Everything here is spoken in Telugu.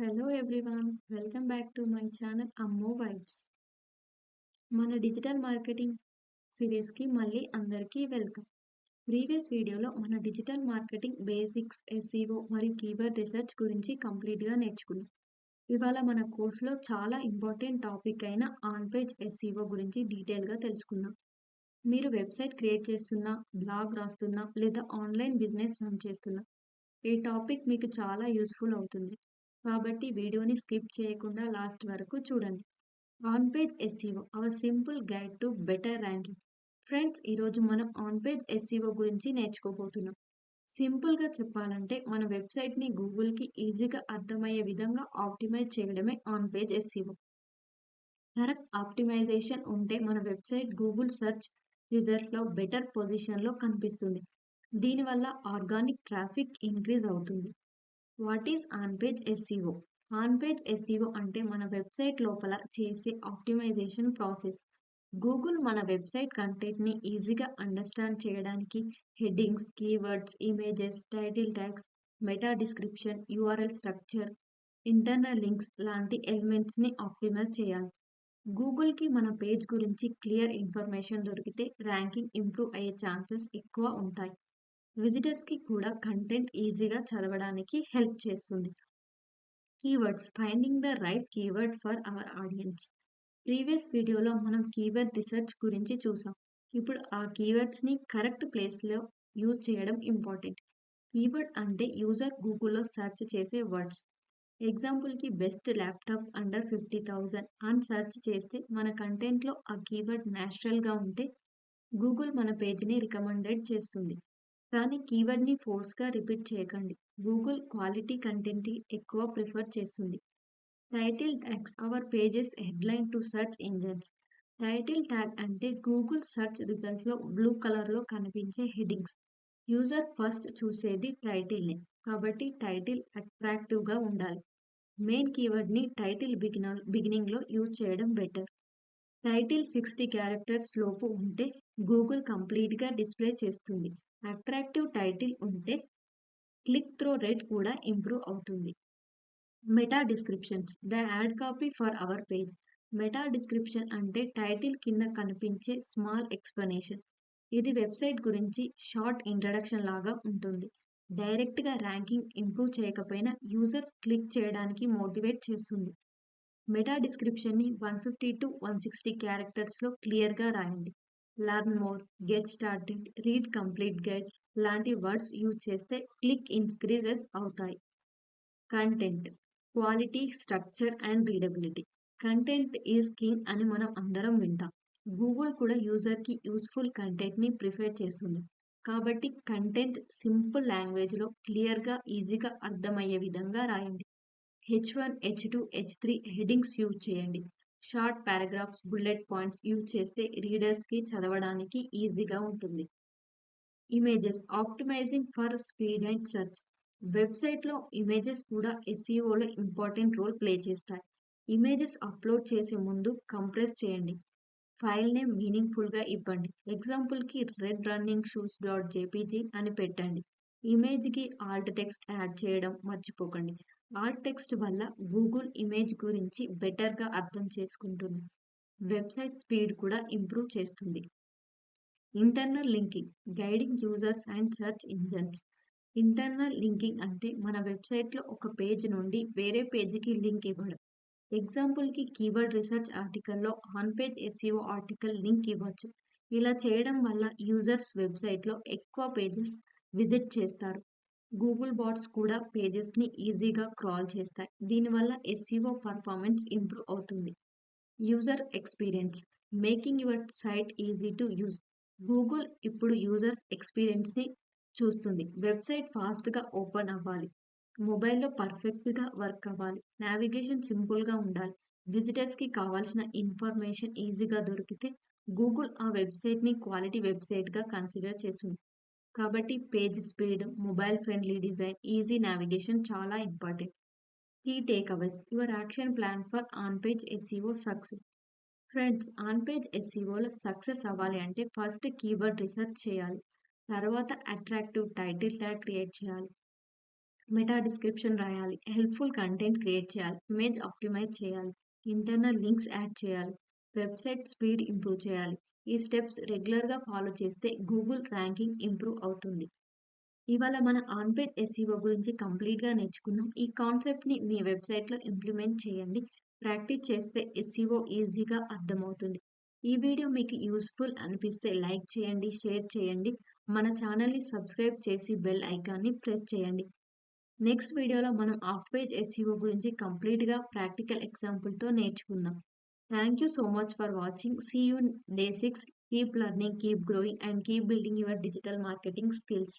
Hello everyone, welcome back to my channel అమ్మో వైబ్స్. మన డిజిటల్ మార్కెటింగ్ సిరీస్కి మళ్ళీ అందరికీ వెల్కమ్. ప్రీవియస్ వీడియోలో మన డిజిటల్ మార్కెటింగ్ బేసిక్స్, ఎస్ఈఓ మరియు కీవర్డ్ రీసెర్చ్ గురించి కంప్లీట్గా నేర్చుకున్నాం. ఇవాళ మన కోర్సులో చాలా ఇంపార్టెంట్ టాపిక్ అయిన ఆన్ పేజ్ ఎస్ఈఓ గురించి డీటెయిల్గా తెలుసుకుందాం. మీరు వెబ్సైట్ క్రియేట్ చేస్తున్నా, బ్లాగ్ రాస్తున్నా లేదా ఆన్లైన్ బిజినెస్ రన్ చేస్తున్నా ఈ టాపిక్ మీకు చాలా యూస్ఫుల్ అవుతుంది. కాబట్టి వీడియోని స్కిప్ చేయకుండా లాస్ట్ వరకు చూడండి. On page SEO hour simple guide to better ranking. Friends, ఈరోజు మనం ఆన్ పేజ్ ఎస్ఈఓ గురించి నేర్చుకోబోతున్నాం. సింపుల్గా చెప్పాలంటే మన వెబ్సైట్ని గూగుల్కి ఈజీగా అర్థమయ్యే విధంగా ఆప్టిమైజ్ చేయడమే on page SEO. Correct optimisation ఉంటే మన వెబ్సైట్ గూగుల్ సెర్చ్ రిజల్ట్లో బెటర్ పొజిషన్లో కనిపిస్తుంది. దీనివల్ల ఆర్గానిక్ ట్రాఫిక్ ఇంక్రీజ్ అవుతుంది. What is on page SEO? On page SEO అంటే మన వెబ్సైట్ లోపల చేసే ఆప్టిమైజేషన్ ప్రాసెస్. గూగుల్ మన వెబ్సైట్ కంటెంట్ని ఈజీగా అండర్స్టాండ్ చేయడానికి headings, keywords, images, title tags, meta description, URL structure, internal links లాంటి ఎలిమెంట్స్ని ఆప్టిమైజ్ చేయాలి. గూగుల్కి మన పేజ్ గురించి క్లియర్ ఇన్ఫర్మేషన్ దొరికితే ర్యాంకింగ్ ఇంప్రూవ్ అయ్యే ఛాన్సెస్ ఎక్కువ ఉంటాయి. విజిటర్స్కి కూడా కంటెంట్ ఈజీగా చదవడానికి హెల్ప్ చేస్తుంది. Keywords, finding the right keyword for our audience. Previous వీడియోలో మనం కీవర్డ్ రీసెర్చ్ గురించి చూసాం. ఇప్పుడు ఆ కీవర్డ్స్ని కరెక్ట్ ప్లేస్లో యూజ్ చేయడం ఇంపార్టెంట్. కీవర్డ్ అంటే యూజర్ గూగుల్లో సెర్చ్ చేసే వర్డ్స్. ఎగ్జాంపుల్కి బెస్ట్ ల్యాప్టాప్ అండర్ 50,000 అని సెర్చ్ చేస్తే మన కంటెంట్లో ఆ కీవర్డ్ న్యాచురల్గా ఉంటే గూగుల్ మన పేజ్ని రికమెండెడ్ చేస్తుంది. కానీ కీవర్డ్ని ఫోర్స్గా రిపీట్ చేయకండి. గూగుల్ క్వాలిటీ కంటెంట్ని ఎక్కువ ప్రిఫర్ చేస్తుంది. Title tags our pages headline to search engines. Title tag అంటే గూగుల్ సెర్చ్ రిజల్ట్లో బ్లూ కలర్లో కనిపించే హెడ్డింగ్స్. యూజర్ ఫస్ట్ చూసేది టైటిల్ని, కాబట్టి టైటిల్ అట్రాక్టివ్గా ఉండాలి. మెయిన్ కీవర్డ్ని టైటిల్ బిగినింగ్లో యూజ్ చేయడం బెటర్. టైటిల్ 60 క్యారెక్టర్స్ లోపు ఉంటే గూగుల్ కంప్లీట్గా డిస్ప్లే చేస్తుంది. అట్రాక్టివ్ టైటిల్ ఉంటే క్లిక్ త్రూ రేట్ కూడా ఇంప్రూవ్ అవుతుంది. Meta descriptions the add copy for hour page. Meta description అంటే టైటిల్ కింద కనిపించే స్మాల్ ఎక్స్ప్లెనేషన్. ఇది వెబ్సైట్ గురించి షార్ట్ ఇంట్రడక్షన్ లాగా ఉంటుంది. డైరెక్ట్గా ర్యాంకింగ్ ఇంప్రూవ్ చేయకపోయినా యూజర్స్ క్లిక్ చేయడానికి మోటివేట్ చేస్తుంది. మెటా డిస్క్రిప్షన్ని 150 to 160 క్యారెక్టర్స్లో క్లియర్గా రాయండి. Learn more, get started, read complete guide లాంటి వర్డ్స్ యూజ్ చేస్తే క్లిక్ ఇంక్రీజెస్ అవుతాయి. Content quality, structure and readability. Content is king అని మనం అందరం వింటాం. గూగుల్ కూడా యూజర్కి యూస్ఫుల్ కంటెంట్ని ప్రిఫర్ చేస్తుంది. కాబట్టి కంటెంట్ సింపుల్ లాంగ్వేజ్లో క్లియర్గా, ఈజీగా అర్థమయ్యే విధంగా రాయండి. H1, H2, H3 headings use చేయండి. Short paragraphs, bullet points use చేస్తే రీడర్స్కి చదవడానికి ఈజీగా ఉంటుంది. Images optimising for speed and search. వెబ్సైట్లో ఇమేజెస్ కూడా ఎస్ఈఓలో ఇంపార్టెంట్ రోల్ ప్లే చేస్తాయి. ఇమేజెస్ అప్లోడ్ చేసే ముందు కంప్రెస్ చేయండి. ఫైల్ నేమ్ మీనింగ్ఫుల్గా ఇవ్వండి. ఎగ్జాంపుల్కి రెడ్ రన్నింగ్ షూస్ .jpg అని పెట్టండి. ఇమేజ్కి ఆల్ట్ టెక్స్ట్ యాడ్ చేయడం మర్చిపోకండి. ఆల్ట్ టెక్స్ట్ వల్ల గూగుల్ ఇమేజ్ గురించి బెటర్గా అర్థం చేసుకుంటుంది. వెబ్సైట్ స్పీడ్ కూడా ఇంప్రూవ్ చేస్తుంది. Internal linking guiding users and search engines. Internal linking అంటే మన వెబ్సైట్లో ఒక పేజ్ నుండి వేరే పేజీకి లింక్ ఇవ్వడం. ఎగ్జాంపుల్కి కీవర్డ్ రీసెర్చ్ ఆర్టికల్లో on page SEO article link ఇవ్వచ్చు. ఇలా చేయడం వల్ల యూజర్స్ వెబ్సైట్లో ఎక్కువ పేజెస్ విజిట్ చేస్తారు. గూగుల్ బాట్స్ కూడా పేజెస్ని ఈజీగా క్రాల్ చేస్తాయి. దీనివల్ల ఎస్ఈఓ పర్ఫార్మెన్స్ ఇంప్రూవ్ అవుతుంది. User experience making your site easy to use. Google ఇప్పుడు యూజర్స్ ఎక్స్పీరియన్స్ని చూస్తుంది. వెబ్సైట్ ఫాస్ట్గా ఓపెన్ అవ్వాలి, మొబైల్లో పర్ఫెక్ట్గా వర్క్ అవ్వాలి, నావిగేషన్ సింపుల్గా ఉండాలి, విజిటర్స్కి కావాల్సిన ఇన్ఫర్మేషన్ ఈజీగా దొరికితే గూగుల్ ఆ వెబ్సైట్ని క్వాలిటీ వెబ్సైట్గా కన్సిడర్ చేస్తుంది. కాబట్టి page speed, mobile friendly design, easy navigation చాలా important. Key takeaways your action plan for on page SEO success. Friends, on page ఎస్ఈఓలో సక్సెస్ అవ్వాలి అంటే ఫస్ట్ కీవర్డ్ రీసెర్చ్ చేయాలి. తర్వాత అట్రాక్టివ్ టైటిల్ ట్యాగ్ క్రియేట్ చేయాలి. మెటా డిస్క్రిప్షన్ రాయాలి, హెల్ప్‌ఫుల్ కంటెంట్ క్రియేట్ చేయాలి, ఇమేజ్ ఆప్టిమైజ్ చేయాలి, ఇంటర్నల్ లింక్స్ యాడ్ చేయాలి, వెబ్‌సైట్ స్పీడ్ ఇంప్రూవ్ చేయాలి. ఈ స్టెప్స్ రెగ్యులర్‌గా ఫాలో చేస్తే గూగుల్ ర్యాంకింగ్ ఇంప్రూవ్ అవుతుంది. ఇవాళ మన ఆన్ పేజ్ ఎస్ఈఓ గురించి కంప్లీట్‌గా నేర్చుకున్నాం. ఈ కాన్సెప్ట్‌ని మీ వెబ్‌సైట్‌లో ఇంప్లిమెంట్ చేయండి. ప్రాక్టీస్ చేస్తే ఎస్ఈఓ ఈజీగా అర్థమవుతుంది. ఈ వీడియో మీకు యూజ్‌ఫుల్ అనిపిస్తే లైక్ చేయండి, షేర్ చేయండి. మన ఛానల్‌ని సబ్స్క్రైబ్ చేసి బెల్ ఐకాన్‌ని ప్రెస్ చేయండి. నెక్స్ట్ వీడియోలో మనం ఆఫ్ పేజ్ ఎస్ఈఓ గురించి కంప్లీట్‌గా ప్రాక్టికల్ ఎగ్జాంపుల్‌తో నేర్చుకుందాం. Thank you so much for watching. See you in day 6. Keep learning, keep growing, and keep building your digital marketing skills.